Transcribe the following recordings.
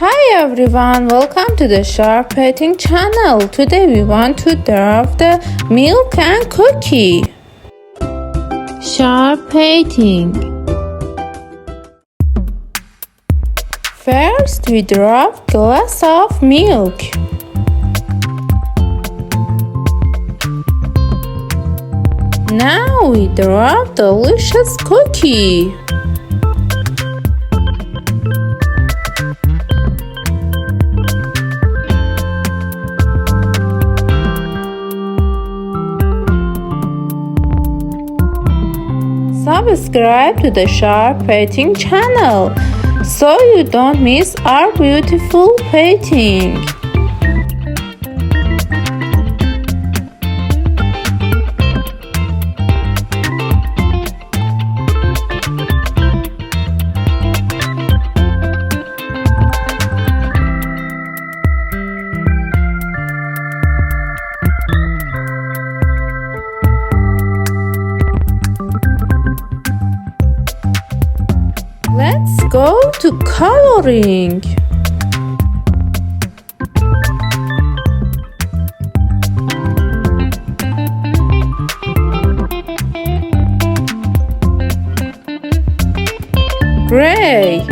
Hi everyone, welcome to the Sharp Painting channel. Today we want to draw the milk and cookie. Sharp Painting. First we draw glass of milk. Now we draw delicious cookie. Subscribe to the Sharp Painting channel so you don't miss our beautiful painting. Let's go to coloring. Gray.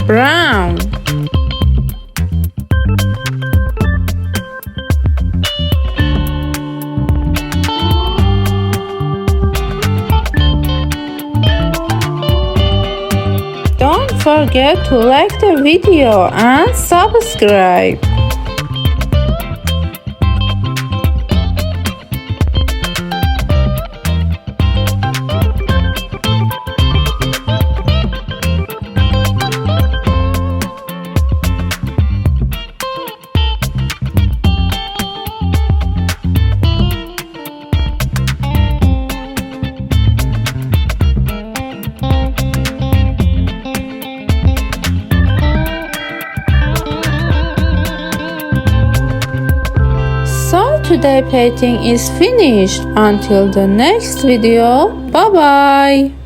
Brown. Don't forget to like the video and subscribe. So today painting is finished. Until the next video, bye bye.